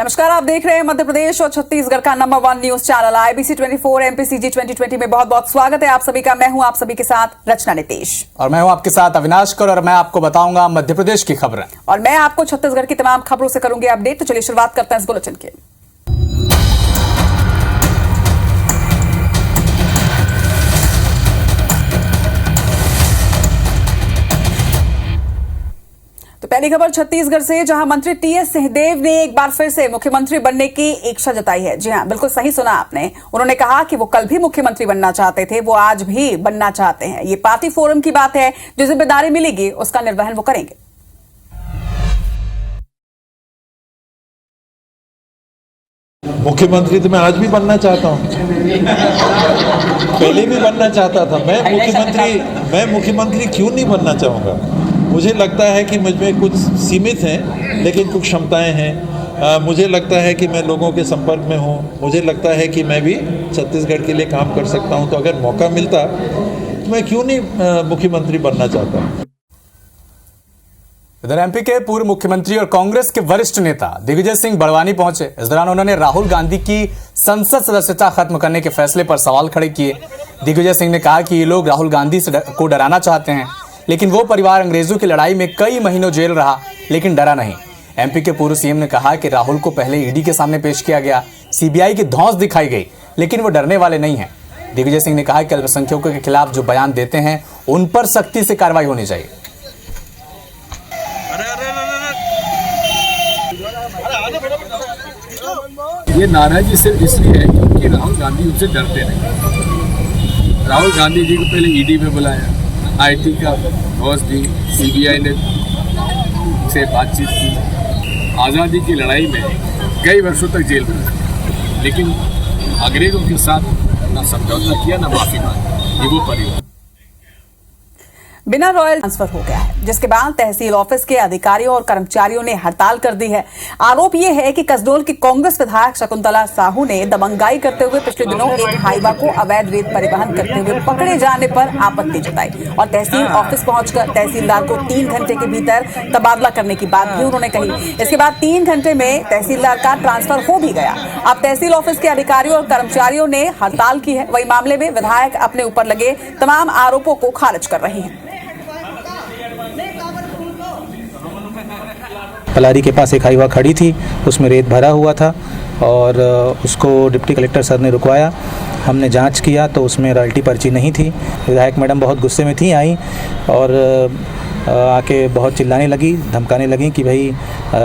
नमस्कार, आप देख रहे हैं मध्य प्रदेश और छत्तीसगढ़ का number 1 news channel IBC 24 MPCG 2020 में बहुत बहुत स्वागत है आप सभी का। मैं हूं आप सभी के साथ रचना नितेश और मैं हूं आपके साथ अविनाश कर और मैं आपको बताऊंगा मध्य प्रदेश की खबरें और मैं आपको छत्तीसगढ़ की तमाम खबरों से करूंगी अपडेट। तो चलिए शुरुआत करते हैं इस बुलेटिन की। तो पहली खबर छत्तीसगढ़ से, जहां मंत्री TS सिंहदेव ने एक बार फिर से मुख्यमंत्री बनने की इच्छा जताई है। जी हां, बिल्कुल सही सुना आपने। उन्होंने कहा कि वो कल भी मुख्यमंत्री बनना चाहते थे, वो आज भी बनना चाहते हैं। ये पार्टी फोरम की बात है, जो जिम्मेदारी मिलेगी उसका निर्वहन वो करेंगे। मुख्यमंत्री तो मैं आज भी बनना चाहता हूं, पहले भी बनना चाहता था। मैं मुख्यमंत्री क्यों नहीं बनना चाहूँगा? मुझे लगता है कि मुझ में कुछ सीमित हैं लेकिन कुछ क्षमताएं हैं। मुझे लगता है कि मैं लोगों के संपर्क में हूँ। मुझे लगता है कि मैं भी छत्तीसगढ़ के लिए काम कर सकता हूँ। तो अगर मौका मिलता तो मैं क्यों नहीं मुख्यमंत्री बनना चाहता। इधर MP के पूर्व मुख्यमंत्री और कांग्रेस के वरिष्ठ नेता दिग्विजय सिंह बड़वानी पहुंचे। इस दौरान उन्होंने राहुल गांधी की संसद सदस्यता खत्म करने के फैसले पर सवाल खड़े किए। दिग्विजय सिंह ने कहा कि ये लोग राहुल गांधी को डराना चाहते हैं, लेकिन वो परिवार अंग्रेजों की लड़ाई में कई महीनों जेल रहा लेकिन डरा नहीं। MP के पूर्व CM ने कहा कि राहुल को पहले ED के सामने पेश किया गया, CBI की धौंस दिखाई गई, लेकिन वो डरने वाले नहीं हैं। दिग्विजय सिंह ने कहा कि अल्पसंख्यकों के खिलाफ जो बयान देते हैं उन पर सख्ती से कार्रवाई होनी चाहिए। ये नाराजगी सिर्फ इसलिए है क्योंकि राहुल गांधी उनसे डरते नहीं। राहुल गांधी जी को पहले ED में बुलाया, IT का धौंस दी, CBI ने से बातचीत की, आज़ादी की लड़ाई में कई वर्षों तक जेल में रहे, लेकिन अंग्रेजों के साथ ना समझौता किया ना माफी मांगी। ये वो परिवार बिना रॉयल ट्रांसफर हो गया है, जिसके बाद तहसील ऑफिस के अधिकारियों और कर्मचारियों ने हड़ताल कर दी है। आरोप यह है कि कसडोल की कांग्रेस विधायक शकुंतला साहू ने दबंगाई करते हुए पिछले दिनों एक हाईवा को अवैध रेत परिवहन करते हुए पकड़े जाने पर आपत्ति जताई और तहसील ऑफिस पहुंचकर तहसीलदार को 3 घंटे के भीतर तबादला करने की बात भी उन्होंने कही। इसके बाद 3 घंटे में तहसीलदार का ट्रांसफर हो भी गया। अब तहसील ऑफिस के अधिकारियों और कर्मचारियों ने हड़ताल की है। वही मामले में विधायक अपने ऊपर लगे तमाम आरोपों को खारिज कर रही है। पलारी के पास एक हाईवा खड़ी थी, उसमें रेत भरा हुआ था और उसको डिप्टी कलेक्टर सर ने रुकवाया। हमने जांच किया तो उसमें रॉयल्टी पर्ची नहीं थी। विधायक मैडम बहुत गुस्से में थी, आई और आके बहुत चिल्लाने लगी, धमकाने लगी कि भाई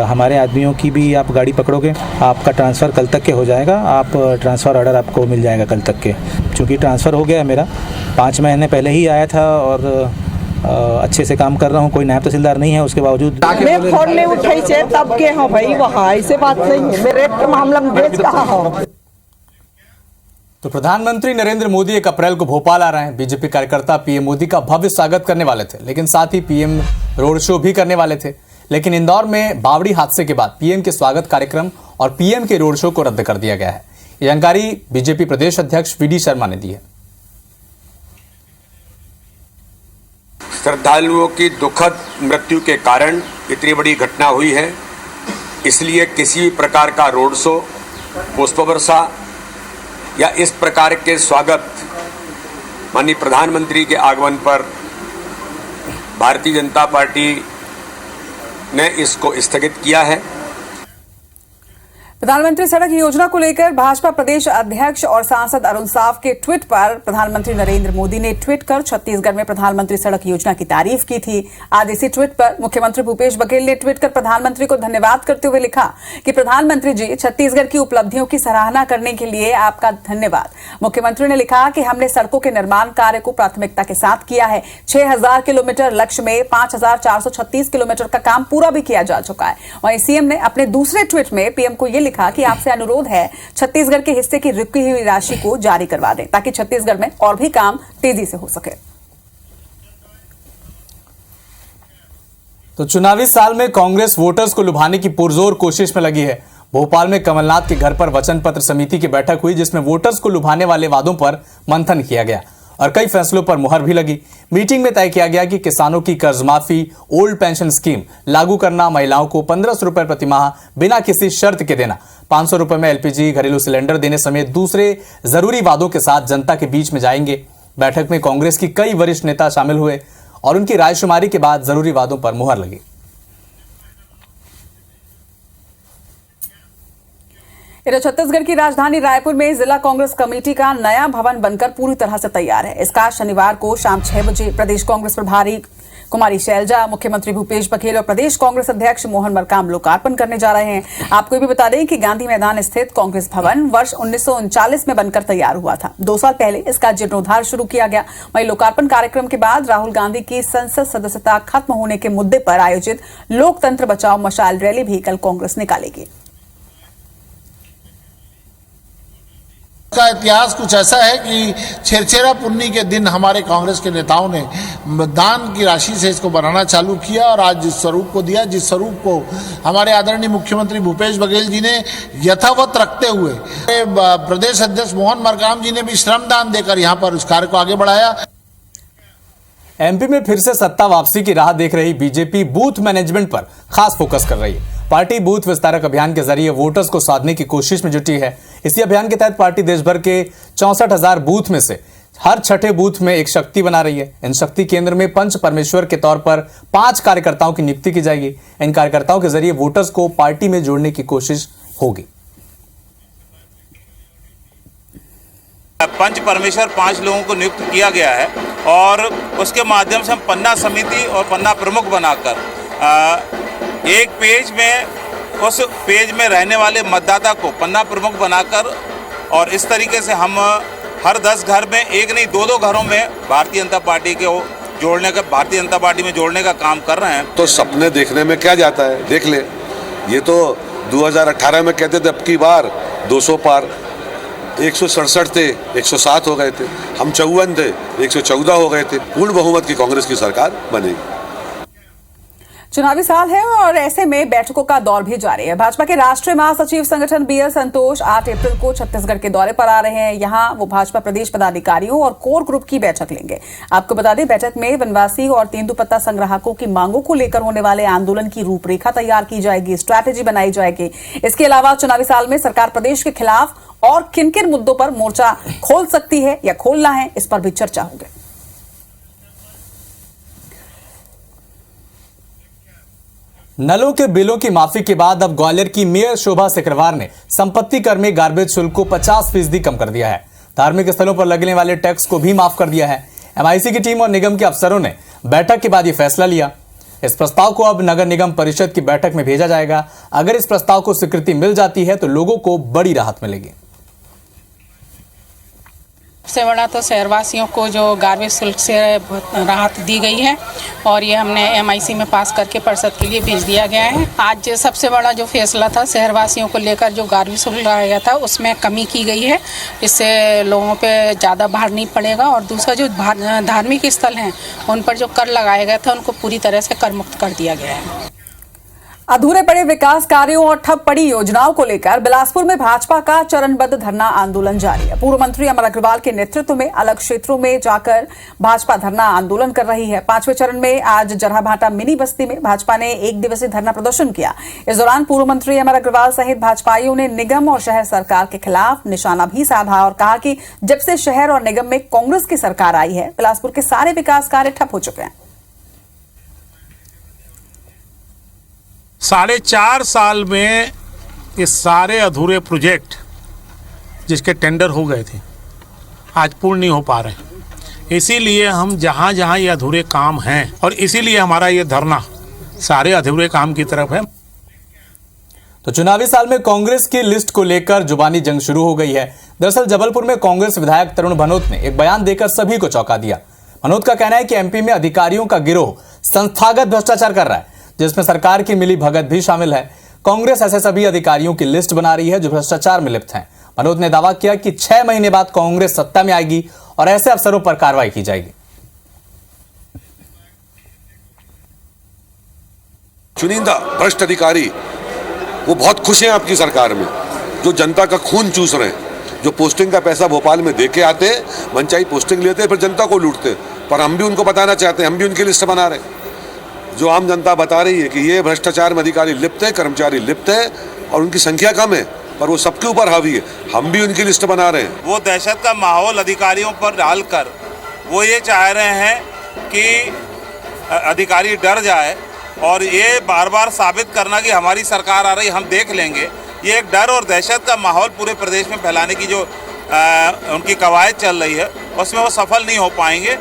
हमारे आदमियों की भी आप गाड़ी पकड़ोगे, आपका ट्रांसफ़र कल तक के हो जाएगा, आप ट्रांसफ़र ऑर्डर आपको मिल जाएगा कल तक के। चूँकि ट्रांसफ़र हो गया मेरा, 5 महीने पहले ही आया था और अच्छे से काम कर रहा हूँ, कोई नायब तहसीलदार नहीं है, उसके बावजूद मैं फोन नहीं उठाई से तब के हो भाई, वहाँ ऐसे बात नहीं है। मैं रेट के मामला में बेच कहा हूँ। तो प्रधानमंत्री नरेंद्र मोदी 1 अप्रैल को भोपाल आ रहे हैं। बीजेपी कार्यकर्ता PM मोदी का भव्य स्वागत करने वाले थे, लेकिन साथ ही PM रोड शो भी करने वाले थे। लेकिन इंदौर में बावड़ी हादसे के बाद PM के स्वागत कार्यक्रम और PM के रोड शो को रद्द कर दिया गया है। ये जानकारी बीजेपी प्रदेश अध्यक्ष VD शर्मा ने दी है। श्रद्धालुओं की दुखद मृत्यु के कारण इतनी बड़ी घटना हुई है, इसलिए किसी भी प्रकार का रोड शो, पुष्प वर्षा या इस प्रकार के स्वागत माननीय प्रधानमंत्री के आगमन पर भारतीय जनता पार्टी ने इसको स्थगित किया है। प्रधानमंत्री सड़क योजना को लेकर भाजपा प्रदेश अध्यक्ष और सांसद अरुण साव के ट्वीट पर प्रधानमंत्री नरेंद्र मोदी ने ट्वीट कर छत्तीसगढ़ में प्रधानमंत्री सड़क योजना की तारीफ की थी। आज इसी ट्वीट पर मुख्यमंत्री भूपेश बघेल ने ट्वीट कर प्रधानमंत्री को धन्यवाद करते हुए लिखा कि प्रधानमंत्री जी, छत्तीसगढ़ की उपलब्धियों की सराहना करने के लिए आपका धन्यवाद। मुख्यमंत्री ने लिखा कि हमने सड़कों के निर्माण कार्य को प्राथमिकता के साथ किया है। 6000 किलोमीटर लक्ष्य में 5436 किलोमीटर का काम पूरा भी किया जा चुका है। वहीं CM ने अपने दूसरे ट्वीट में PM को ये लिखा कि आपसे अनुरोध है, छत्तीसगढ़ के हिस्से की रुकी हुई राशि को जारी करवा दें ताकि छत्तीसगढ़ में और भी काम तेजी से हो सके। तो चुनावी साल में कांग्रेस वोटर्स को लुभाने की पुरजोर कोशिश में लगी है। भोपाल में कमलनाथ के घर पर वचन पत्र समिति की बैठक हुई, जिसमें वोटर्स को लुभाने वाले वादों पर मंथन किया गया। और कई फैसलों पर मुहर भी लगी। मीटिंग में तय किया गया कि किसानों की कर्ज माफी, ओल्ड पेंशन स्कीम लागू करना, महिलाओं को 1500 रुपए प्रति माह बिना किसी शर्त के देना, 500 रुपए में एलपीजी घरेलू सिलेंडर देने समेत दूसरे जरूरी वादों के साथ जनता के बीच में जाएंगे। बैठक में कांग्रेस की कई वरिष्ठ नेता शामिल हुए और उनकी रायशुमारी के बाद जरूरी वादों पर मुहर लगी। इधर छत्तीसगढ़ की राजधानी रायपुर में जिला कांग्रेस कमेटी का नया भवन बनकर पूरी तरह से तैयार है। इसका शनिवार को शाम 6 बजे प्रदेश कांग्रेस प्रभारी कुमारी शैलजा, मुख्यमंत्री भूपेश बघेल और प्रदेश कांग्रेस अध्यक्ष मोहन मरकाम लोकार्पण करने जा रहे हैं। आपको ये भी बता दें कि गांधी मैदान स्थित कांग्रेस भवन वर्ष 1939 में बनकर तैयार हुआ था। 2 साल पहले इसका जीर्णोद्धार शुरू किया गया। वहीं लोकार्पण कार्यक्रम के बाद राहुल गांधी की संसद सदस्यता खत्म होने के मुद्दे पर आयोजित लोकतंत्र बचाओ मशाल रैली भी कल कांग्रेस निकालेगी। का इतिहास कुछ ऐसा है कि छेरछेरा पुन्नी के दिन हमारे कांग्रेस के नेताओं ने दान की राशि से इसको बनाना चालू किया और आज जिस स्वरूप को दिया, जिस स्वरूप को हमारे आदरणीय मुख्यमंत्री भूपेश बघेल जी ने यथावत रखते हुए प्रदेश अध्यक्ष मोहन मरकाम जी ने भी श्रमदान देकर यहाँ पर उस कार्य को आगे बढ़ाया। एमपी में फिर से सत्ता वापसी की राह देख रही बीजेपी बूथ मैनेजमेंट पर खास फोकस कर रही है। पार्टी बूथ विस्तारक अभियान के जरिए वोटर्स को साधने की कोशिश में जुटी है। इसी अभियान के तहत पार्टी देश भर के 64,000 बूथ में से हर छठे बूथ में एक शक्ति बना रही है। इन शक्ति केंद्र में पंच परमेश्वर के तौर पर 5 कार्यकर्ताओं की नियुक्ति की जाएगी। इन कार्यकर्ताओं के जरिए वोटर्स को पार्टी में जोड़ने की कोशिश होगी। पंच परमेश्वर 5 लोगों को नियुक्त किया गया है और उसके माध्यम से हम पन्ना समिति और पन्ना प्रमुख बनाकर एक पेज में, उस पेज में रहने वाले मतदाता को पन्ना प्रमुख बनाकर और इस तरीके से हम हर 10 घर में, एक नहीं 2-2 घरों में भारतीय जनता पार्टी के जोड़ने का, भारतीय जनता पार्टी में जोड़ने का काम कर रहे हैं। तो सपने देखने में क्या जाता है, देख ले। ये तो 2018 में कहते थे अब की बार 200 पार, 167 थे 107 हो गए थे, हम 54 थे 114 हो गए थे। पूर्ण बहुमत की कांग्रेस की सरकार बनेगी। चुनावी साल है और ऐसे में बैठकों का दौर भी जारी है। भाजपा के राष्ट्रीय महासचिव संगठन बीएल संतोष 8 अप्रैल को छत्तीसगढ़ के दौरे पर आ रहे हैं। यहां वो भाजपा प्रदेश पदाधिकारियों और कोर ग्रुप की बैठक लेंगे। आपको बता दें, बैठक में वनवासी और तेंदुपत्ता संग्राहकों की मांगों को लेकर होने वाले आंदोलन की रूपरेखा तैयार की जाएगी, स्ट्रैटेजी बनाई जाएगी। इसके अलावा चुनावी साल में सरकार प्रदेश के खिलाफ और किन किन मुद्दों पर मोर्चा खोल सकती है या खोलना है, इस पर भी चर्चा होगी। नलों के बिलों की माफी के बाद अब ग्वालियर की मेयर शोभा सिकरवार ने संपत्ति कर में गार्बेज शुल्क को 50% कम कर दिया है। धार्मिक स्थलों पर लगने वाले टैक्स को भी माफ कर दिया है। एमआईसी की टीम और निगम के अफसरों ने बैठक के बाद यह फैसला लिया। इस प्रस्ताव को अब नगर निगम परिषद की बैठक में भेजा जाएगा। अगर इस प्रस्ताव को स्वीकृति मिल जाती है तो लोगों को बड़ी राहत मिलेगी। सबसे बड़ा तो शहरवासियों को जो गार्बेज शुल्क से राहत दी गई है और ये हमने एमआईसी में पास करके परिषद के लिए भेज दिया गया है। आज सबसे बड़ा जो फैसला था शहरवासियों को लेकर, जो गार्बेज शुल्क लगाया गया था उसमें कमी की गई है। इससे लोगों पे ज़्यादा भार नहीं पड़ेगा और दूसरा जो धार्मिक स्थल हैं उन पर जो कर लगाया गया था उनको पूरी तरह से कर मुक्त कर दिया गया है। अधूरे पड़े विकास कार्यों और ठप पड़ी योजनाओं को लेकर बिलासपुर में भाजपा का चरणबद्ध धरना आंदोलन जारी है। पूर्व मंत्री अमर अग्रवाल के नेतृत्व में अलग क्षेत्रों में जाकर भाजपा धरना आंदोलन कर रही है। 5वें चरण में आज जरहाभाटा मिनी बस्ती में भाजपा ने 1 दिवसीय धरना प्रदर्शन किया। इस दौरान पूर्व मंत्री अमर अग्रवाल सहित भाजपाइयों ने निगम और शहर सरकार के खिलाफ निशाना भी साधा और कहा कि जब से शहर और निगम में कांग्रेस की सरकार आई है, बिलासपुर के सारे विकास कार्य ठप हो चुके हैं। 4.5 साल में ये सारे अधूरे प्रोजेक्ट जिसके टेंडर हो गए थे आज पूर्ण नहीं हो पा रहे। इसीलिए हम जहां जहां ये अधूरे काम हैं और इसीलिए हमारा ये धरना सारे अधूरे काम की तरफ है। तो चुनावी साल में कांग्रेस की लिस्ट को लेकर जुबानी जंग शुरू हो गई है। दरअसल जबलपुर में कांग्रेस विधायक तरुण भनोत ने एक बयान देकर सभी को चौंका दिया। भनोत का कहना है कि एमपी में अधिकारियों का गिरोह संस्थागत भ्रष्टाचार कर रहा है, जिसमें सरकार की मिली भगत भी शामिल है। कांग्रेस ऐसे सभी अधिकारियों की लिस्ट बना रही है जो भ्रष्टाचार में लिप्त हैं। मनोज ने दावा किया कि 6 महीने बाद कांग्रेस सत्ता में आएगी और ऐसे अफसरों पर कार्रवाई की जाएगी। चुनिंदा भ्रष्ट अधिकारी वो बहुत खुश हैं आपकी सरकार में, जो जनता का खून चूस रहे हैं। जो पोस्टिंग का पैसा भोपाल में दे के आते, मनचाही पोस्टिंग लेते, फिर जनता को लूटते। पर हम भी उनको बताना चाहते हैं, हम भी उनकी लिस्ट बना रहे हैं। जो आम जनता बता रही है कि ये भ्रष्टाचार में अधिकारी लिप्त है, कर्मचारी लिप्त है और उनकी संख्या कम है, पर वो सबके ऊपर हावी है, हम भी उनकी लिस्ट बना रहे हैं। वो दहशत का माहौल अधिकारियों पर डालकर वो ये चाह रहे हैं कि अधिकारी डर जाए और ये बार बार साबित करना कि हमारी सरकार आ रही, हम देख लेंगे। ये एक डर और दहशत का माहौल पूरे प्रदेश में फैलाने की जो उनकी कवायद चल रही है, उसमें वो सफल नहीं हो पाएंगे।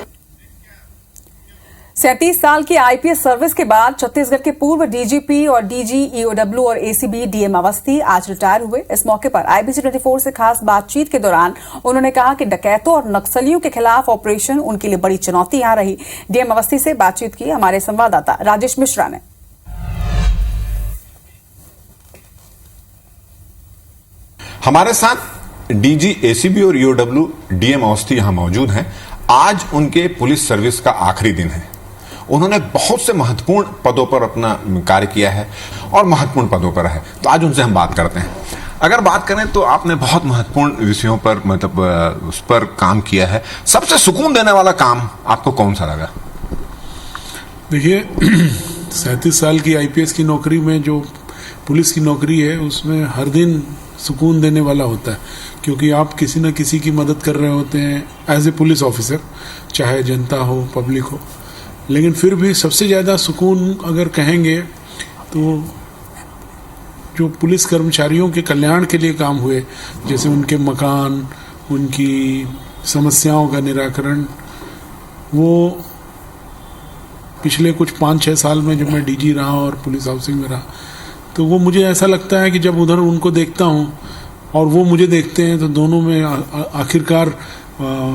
37 साल की आईपीएस सर्विस के बाद छत्तीसगढ़ के पूर्व डीजीपी और डीजी ईओडब्ल्यू और एसीबी डीएम अवस्थी आज रिटायर हुए। इस मौके पर आईबीसी 24 से खास बातचीत के दौरान उन्होंने कहा कि डकैतों और नक्सलियों के खिलाफ ऑपरेशन उनके लिए बड़ी चुनौती यहां रही। डीएम अवस्थी से बातचीत की हमारे संवाददाता राजेश मिश्रा ने। हमारे साथ डीजी, एसीबी और ईओडब्ल्यू डीएम अवस्थी यहां मौजूद हैं। आज उनके पुलिस सर्विस का आखिरी दिन है। उन्होंने बहुत से महत्वपूर्ण पदों पर अपना कार्य किया है और महत्वपूर्ण पदों पर है, तो आज उनसे हम बात करते हैं। अगर बात करें तो आपने बहुत महत्वपूर्ण विषयों पर मतलब उस पर काम किया है। सबसे सुकून देने वाला काम आपको कौन सा लगा? देखिए 37 साल की आईपीएस की नौकरी में जो पुलिस की नौकरी है उसमें हर दिन सुकून देने वाला होता है, क्योंकि आप किसी न किसी की मदद कर रहे होते हैं एज ए पुलिस ऑफिसर, चाहे जनता हो पब्लिक हो। लेकिन फिर भी सबसे ज़्यादा सुकून अगर कहेंगे तो जो पुलिस कर्मचारियों के कल्याण के लिए काम हुए, जैसे उनके मकान, उनकी समस्याओं का निराकरण, वो पिछले कुछ 5-6 साल में जब मैं डीजी रहा और पुलिस हाउसिंग में रहा, तो वो मुझे ऐसा लगता है कि जब उधर उनको देखता हूँ और वो मुझे देखते हैं तो दोनों में आखिरकार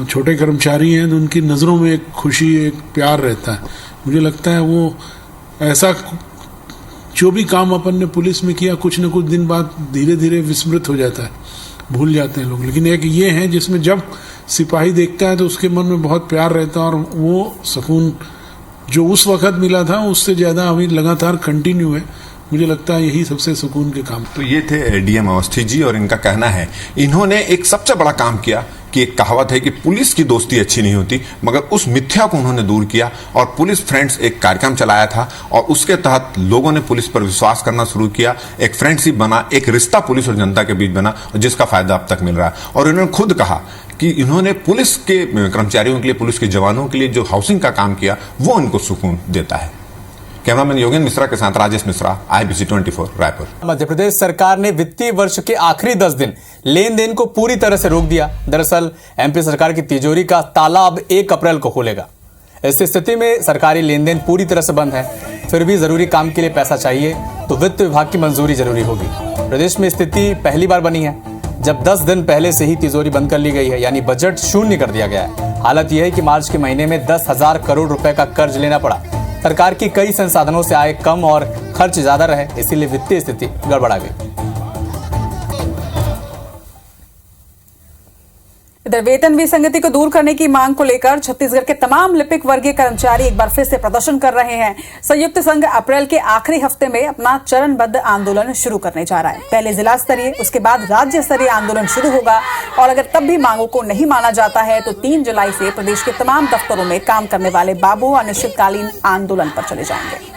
छोटे कर्मचारी हैं तो उनकी नज़रों में एक खुशी, एक प्यार रहता है। मुझे लगता है वो ऐसा जो भी काम अपन ने पुलिस में किया कुछ न कुछ दिन बाद धीरे धीरे विस्मृत हो जाता है, भूल जाते हैं लोग। लेकिन एक ये है जिसमें जब सिपाही देखता है तो उसके मन में बहुत प्यार रहता है और वो सुकून जो उस वक्त मिला था उससे ज़्यादा अभी लगातार कंटिन्यू है। मुझे लगता है यही सबसे सुकून के काम। तो ये थे डीएम अवस्थी जी और इनका कहना है इन्होंने एक सबसे बड़ा काम किया कि एक कहावत है कि पुलिस की दोस्ती अच्छी नहीं होती, मगर उस मिथ्या को उन्होंने दूर किया और पुलिस फ्रेंड्स एक कार्यक्रम चलाया था और उसके तहत लोगों ने पुलिस पर विश्वास करना शुरू किया। एक फ्रेंडशिप बना, एक रिश्ता पुलिस और जनता के बीच बना और जिसका फायदा अब तक मिल रहा है। और इन्होंने खुद कहा कि इन्होंने पुलिस के कर्मचारियों के लिए, पुलिस के जवानों के लिए जो हाउसिंग का काम किया वो इनको सुकून देता है। कैमरामैन योगेंद्र मिश्रा के साथ राजेश मिश्रा, आईबीसी 24 रायपुर। मध्य प्रदेश सरकार ने वित्तीय वर्ष के आखिरी 10 दिन लेन देन को पूरी तरह से रोक दिया। दरअसल एमपी सरकार की तिजोरी का ताला अब 1 अप्रैल को खुलेगा। इस स्थिति में सरकारी लेन देन पूरी तरह से बंद है। फिर भी जरूरी काम के लिए पैसा चाहिए तो वित्त विभाग की मंजूरी जरूरी होगी। प्रदेश में स्थिति पहली बार बनी है जब 10 दिन पहले से ही तिजोरी बंद कर ली गई है, यानी बजट शून्य कर दिया गया है। हालत यह है कि मार्च के महीने में 10,000 करोड़ रुपए का कर्ज लेना पड़ा। सरकार की कई संसाधनों से आय कम और खर्च ज्यादा रहे, इसीलिए वित्तीय स्थिति गड़बड़ा गई। इधर वेतन विसंगति को दूर करने की मांग को लेकर छत्तीसगढ़ के तमाम लिपिक वर्गीय कर्मचारी एक बार फिर से प्रदर्शन कर रहे हैं। संयुक्त संघ अप्रैल के आखिरी हफ्ते में अपना चरणबद्ध आंदोलन शुरू करने जा रहा है। पहले जिला स्तरीय, उसके बाद राज्य स्तरीय आंदोलन शुरू होगा और अगर तब भी मांगों को नहीं माना जाता है तो 3 जुलाई से प्रदेश के तमाम दफ्तरों में काम करने वाले बाबू अनिश्चितकालीन आंदोलन पर चले जाएंगे।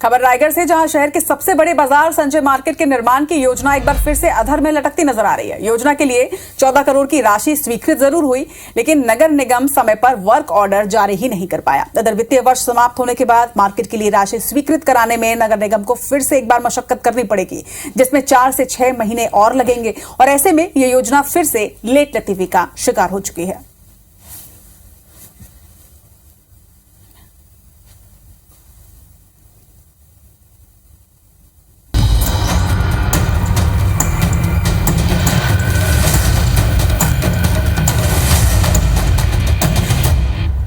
खबर रायगढ़ से, जहां शहर के सबसे बड़े बाजार संजय मार्केट के निर्माण की योजना एक बार फिर से अधर में लटकती नजर आ रही है। योजना के लिए 14 करोड़ की राशि स्वीकृत जरूर हुई, लेकिन नगर निगम समय पर वर्क ऑर्डर जारी ही नहीं कर पाया। इधर वित्तीय वर्ष समाप्त होने के बाद मार्केट के लिए राशि स्वीकृत कराने में नगर निगम को फिर से एक बार मशक्कत करनी पड़ेगी, जिसमें 4 से 6 महीने और लगेंगे और ऐसे में यह योजना फिर से लेट लतीफी का शिकार हो चुकी है।